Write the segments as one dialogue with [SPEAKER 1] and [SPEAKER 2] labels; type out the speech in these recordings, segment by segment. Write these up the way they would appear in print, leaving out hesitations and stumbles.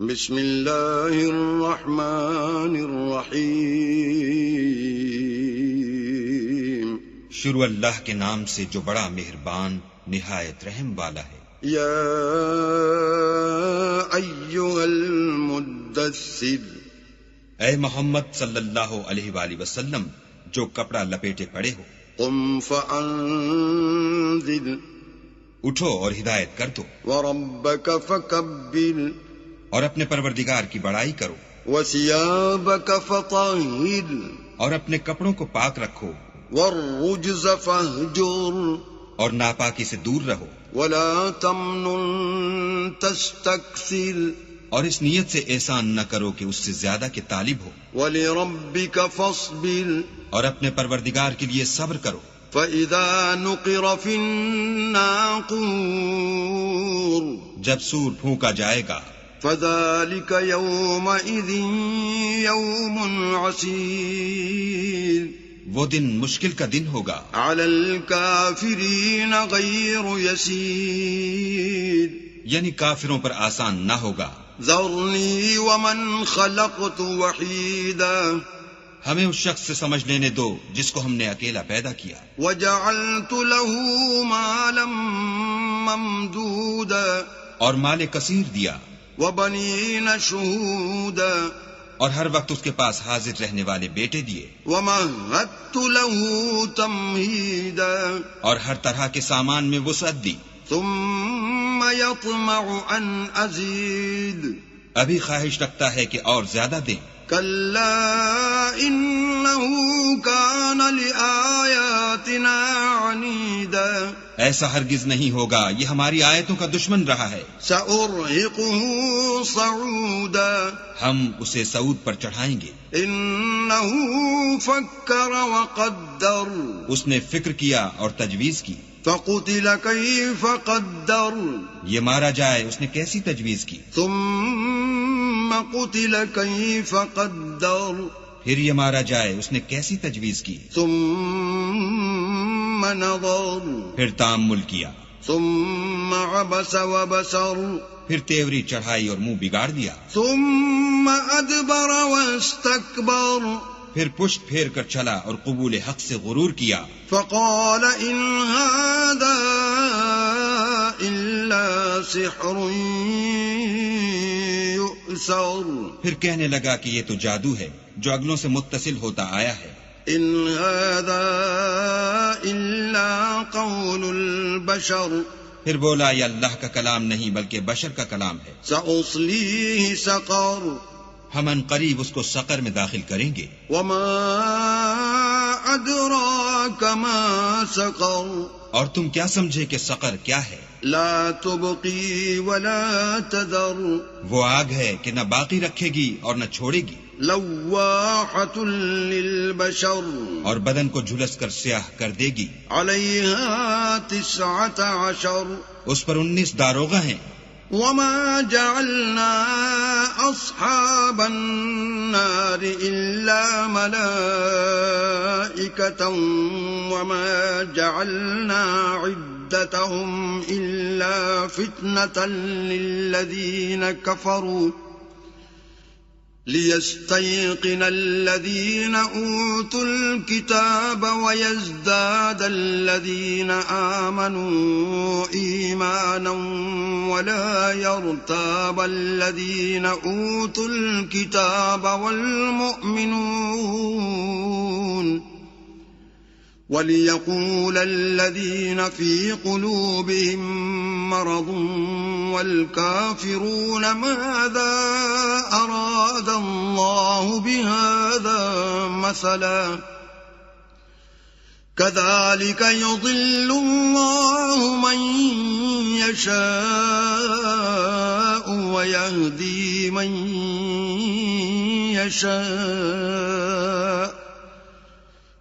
[SPEAKER 1] بسم اللہ الرحمن الرحیم
[SPEAKER 2] شروع اللہ کے نام سے جو بڑا مہربان نہایت رحم والا ہے۔
[SPEAKER 1] یا ایھا المدثر،
[SPEAKER 2] اے محمد صلی اللہ علیہ وآلہ وسلم جو کپڑا لپیٹے پڑے ہو،
[SPEAKER 1] قم فانذر،
[SPEAKER 2] اٹھو اور ہدایت کر دو،
[SPEAKER 1] وربک فکبر،
[SPEAKER 2] اور اپنے پروردگار کی بڑائی کرو،
[SPEAKER 1] وثیابک فطہر،
[SPEAKER 2] اور اپنے کپڑوں کو پاک رکھو،
[SPEAKER 1] والرجز فاہجر،
[SPEAKER 2] اور ناپاکی سے دور رہو،
[SPEAKER 1] ولا تمنن تستکثر،
[SPEAKER 2] اور اس نیت سے احسان نہ کرو کہ اس سے زیادہ کے طالب ہو،
[SPEAKER 1] ولربک فاصبر،
[SPEAKER 2] اور اپنے پروردگار کے لیے صبر کرو۔
[SPEAKER 1] فإذا نقر في الناقور،
[SPEAKER 2] جب سور پھونکا جائے گا،
[SPEAKER 1] فذلك يومئذ يوم عسير،
[SPEAKER 2] وہ دن مشکل کا دن ہوگا،
[SPEAKER 1] على الكافرين غير يسير،
[SPEAKER 2] یعنی کافروں پر آسان نہ ہوگا۔
[SPEAKER 1] ذرني ومن خلقت وحيدا،
[SPEAKER 2] ہمیں اس شخص سے سمجھ لینے دو جس کو ہم نے اکیلا پیدا کیا،
[SPEAKER 1] وجعلت له مالا ممدودا،
[SPEAKER 2] اور مال کثیر دیا،
[SPEAKER 1] وبنین شہودا،
[SPEAKER 2] اور ہر وقت اس کے پاس حاضر رہنے والے بیٹے دیے،
[SPEAKER 1] ومہدت له تمہیدا،
[SPEAKER 2] اور ہر طرح کے سامان میں وسعت دی،
[SPEAKER 1] ثم یطمع ان ازید،
[SPEAKER 2] ابھی خواہش رکھتا ہے کہ اور زیادہ دیں۔
[SPEAKER 1] کلا انہ کان لآیاتنا عنیدا،
[SPEAKER 2] ایسا ہرگز نہیں ہوگا، یہ ہماری آیتوں کا دشمن رہا ہے،
[SPEAKER 1] سأرہقہ صعودا،
[SPEAKER 2] ہم اسے سعود پر چڑھائیں گے۔
[SPEAKER 1] انہ فکر وقدر،
[SPEAKER 2] اس نے فکر کیا اور تجویز کی،
[SPEAKER 1] فقتل کیف قدر،
[SPEAKER 2] یہ مارا جائے اس نے کیسی تجویز کی،
[SPEAKER 1] ثم قتل کیف قدر،
[SPEAKER 2] پھر یہ مارا جائے اس نے کیسی تجویز کی،
[SPEAKER 1] ثم نظر،
[SPEAKER 2] پھر تأمل کیا،
[SPEAKER 1] ثم عبس وبسر،
[SPEAKER 2] پھر تیوری چڑھائی اور منہ بگاڑ دیا،
[SPEAKER 1] ثم ادبر واستکبر،
[SPEAKER 2] پھر پشت پھیر کر چلا اور قبول حق سے غرور کیا،
[SPEAKER 1] فقال ان هذا الا سحر یؤثر،
[SPEAKER 2] پھر کہنے لگا کہ یہ تو جادو ہے جو اگلوں سے متصل ہوتا آیا ہے،
[SPEAKER 1] ان هذا الا قول البشر،
[SPEAKER 2] پھر بولا یہ اللہ کا کلام نہیں بلکہ بشر کا کلام ہے،
[SPEAKER 1] سأصلیہ سقر،
[SPEAKER 2] ہم ان قریب اس کو سقر میں داخل کریں گے،
[SPEAKER 1] وما ادراک ما سقر،
[SPEAKER 2] اور تم کیا سمجھے کہ سقر کیا ہے؟
[SPEAKER 1] لا تبقی ولا تذر،
[SPEAKER 2] وہ آگ ہے کہ نہ باقی رکھے گی اور نہ چھوڑے گی،
[SPEAKER 1] لواحۃ للبشر،
[SPEAKER 2] اور بدن کو جھلس کر سیاہ کر دے گی،
[SPEAKER 1] علیہا 19،
[SPEAKER 2] اس پر 19 داروغہ ہیں،
[SPEAKER 1] وما جعلنا اصحاب النار الا ملائکۃ، وما جعلنا عدتهم الا فتنة للذین کفروا لیستیقن الذین اوتوا الکتاب ویزداد الذین آمنوا ایمانا ولا یرتاب الذین اوتوا الکتاب والمؤمنون، وَلِيَقُولَ الَّذِينَ فِي قُلُوبِهِم مَّرَضٌ وَالْكَافِرُونَ مَاذَا أَرَادَ اللَّهُ بِهَذَا مَثَلًا كَذَلِكَ يُضِلُّ اللَّهُ مَن يَشَاءُ وَيَهْدِي مَن يَشَاءُ،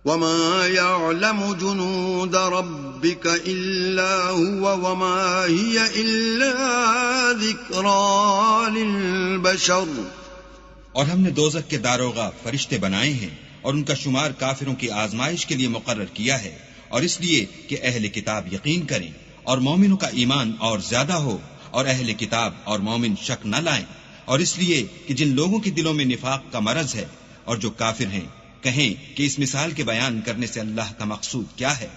[SPEAKER 1] وما يعلم جنود ربك إلا هو وما هي إلا ذكرى للبشر،
[SPEAKER 2] اور ہم نے دوزخ کے داروغہ فرشتے بنائے ہیں اور ان کا شمار کافروں کی آزمائش کے لیے مقرر کیا ہے، اور اس لیے کہ اہل کتاب یقین کریں اور مومنوں کا ایمان اور زیادہ ہو، اور اہل کتاب اور مومن شک نہ لائیں، اور اس لیے کہ جن لوگوں کے دلوں میں نفاق کا مرض ہے اور جو کافر ہیں کہیں کہ اس مثال کے بیان کرنے سے اللہ کا مقصود کیا ہے.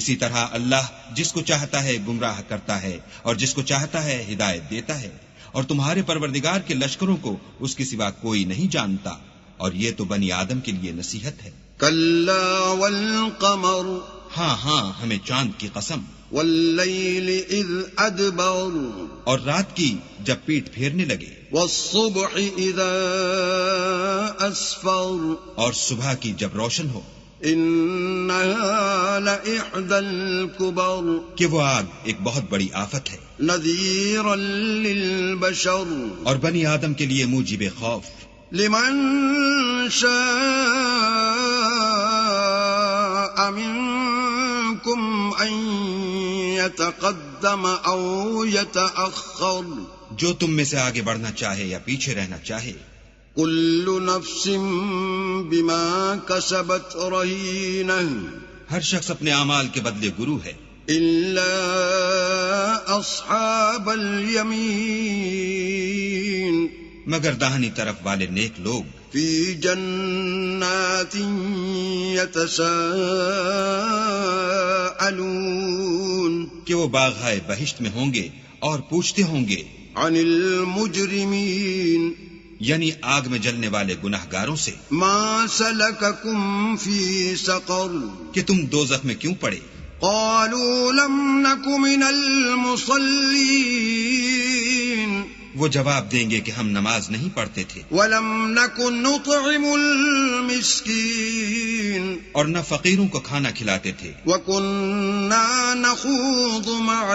[SPEAKER 2] اسی طرح اللہ جس کو چاہتا ہے گمراہ کرتا ہے اور جس کو چاہتا ہے ہدایت دیتا ہے، اور تمہارے پروردگار کے لشکروں کو اس کے سوا کوئی نہیں جانتا، اور یہ تو بنی آدم کے لیے نصیحت ہے.
[SPEAKER 1] کلا والقمر
[SPEAKER 2] ہاں ہمیں چاند کی قسم،
[SPEAKER 1] واللیل اذ ادبر
[SPEAKER 2] اور رات کی جب پیٹ پھیرنے لگے،
[SPEAKER 1] والصبح اذا اسفر
[SPEAKER 2] اور صبح کی جب روشن ہو،
[SPEAKER 1] انہا لإحدى الكبر
[SPEAKER 2] کہ وہ آگ ایک بہت بڑی آفت ہے،
[SPEAKER 1] نذیرا للبشر
[SPEAKER 2] اور بنی آدم کے لیے موجب خوف،
[SPEAKER 1] لمن شاء منکم ان يتقدم او يتأخر
[SPEAKER 2] جو تم میں سے آگے بڑھنا چاہے یا پیچھے رہنا چاہے.
[SPEAKER 1] کل نفس بما کسبت رہینہ
[SPEAKER 2] ہر شخص اپنے اعمال کے بدلے گرو ہے،
[SPEAKER 1] الا اصحاب الیمین
[SPEAKER 2] مگر داہنی طرف والے نیک لوگ
[SPEAKER 1] فی جنات یتساءلون
[SPEAKER 2] کہ وہ باغہائے بہشت میں ہوں گے اور پوچھتے ہوں گے
[SPEAKER 1] عن المجرمین
[SPEAKER 2] یعنی آگ میں جلنے والے گناہگاروں سے،
[SPEAKER 1] ما سلککم فی سقر
[SPEAKER 2] کہ تم دوزخ میں کیوں پڑے؟
[SPEAKER 1] قالوا لم نک من المصلین
[SPEAKER 2] وہ جواب دیں گے کہ ہم نماز نہیں پڑھتے تھے،
[SPEAKER 1] ولم نک نطعم المسکین
[SPEAKER 2] اور نہ فقیروں کو کھانا کھلاتے تھے،
[SPEAKER 1] وکننا نخوض مع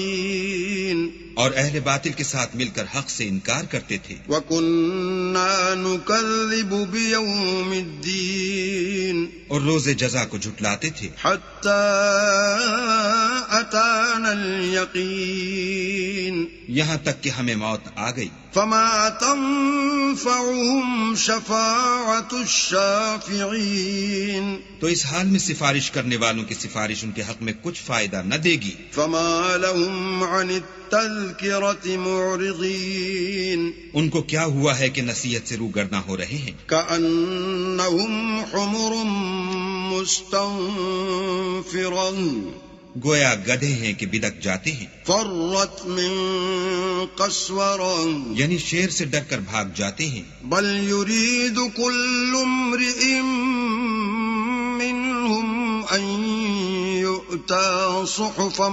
[SPEAKER 1] الخائضین
[SPEAKER 2] اور اہل باطل کے ساتھ مل کر حق سے انکار کرتے تھے،
[SPEAKER 1] وَكُنَّا نُكَذِّبُ بِيَوْمِ الدِّينِ
[SPEAKER 2] اور روز جزا کو جھٹلاتے تھے،
[SPEAKER 1] حَتَّى أَتَانَا الْيَقِينُ
[SPEAKER 2] یہاں تک کہ ہمیں موت آ گئی.
[SPEAKER 1] فَمَا تَنفَعُهُمْ شَفَاعَةُ الشَّافِعِينَ
[SPEAKER 2] تو اس حال میں سفارش کرنے والوں کی سفارش ان کے حق میں کچھ فائدہ نہ دے گی.
[SPEAKER 1] فَمَا لَهُمْ عَنِ التَّذْكِرَةِ مُعْرِضِينَ
[SPEAKER 2] ان کو کیا ہوا ہے کہ نصیحت سے روگرداں ہو رہے ہیں،
[SPEAKER 1] كَأَنَّهُمْ حُمُرٌ مُسْتَنفِرَةٌ
[SPEAKER 2] گویا گدھے ہیں کہ بدک جاتے ہیں،
[SPEAKER 1] فرت من قسورة
[SPEAKER 2] یعنی شیر سے ڈر کر بھاگ جاتے ہیں.
[SPEAKER 1] بل يريد كل امرئ منهم ان يؤتى صحفا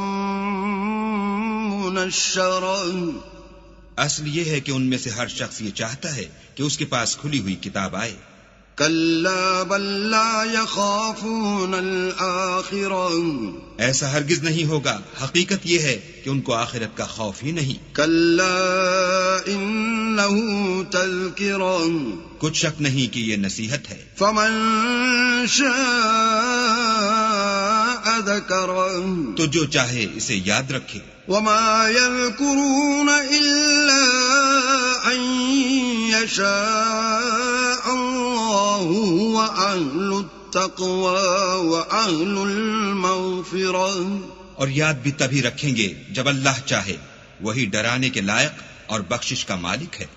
[SPEAKER 1] منشرة
[SPEAKER 2] اصل یہ ہے کہ ان میں سے ہر شخص یہ چاہتا ہے کہ اس کے پاس کھلی ہوئی کتاب آئے.
[SPEAKER 1] كلا بل لا يخافون الآخرة
[SPEAKER 2] ایسا ہرگز نہیں ہوگا، حقیقت یہ ہے کہ ان کو آخرت کا خوف ہی نہیں.
[SPEAKER 1] كلا إنه تذكرة
[SPEAKER 2] کچھ شک نہیں کہ یہ نصیحت ہے.
[SPEAKER 1] فمن شاء ذكره
[SPEAKER 2] تو جو چاہے اسے یاد رکھے.
[SPEAKER 1] وما يذكرون إلا أن يشاء الله وأهل التقوى وأهل المغفرة
[SPEAKER 2] اور یاد بھی تبھی رکھیں گے جب اللہ چاہے، وہی ڈرانے کے لائق اور بخشش کا مالک ہے.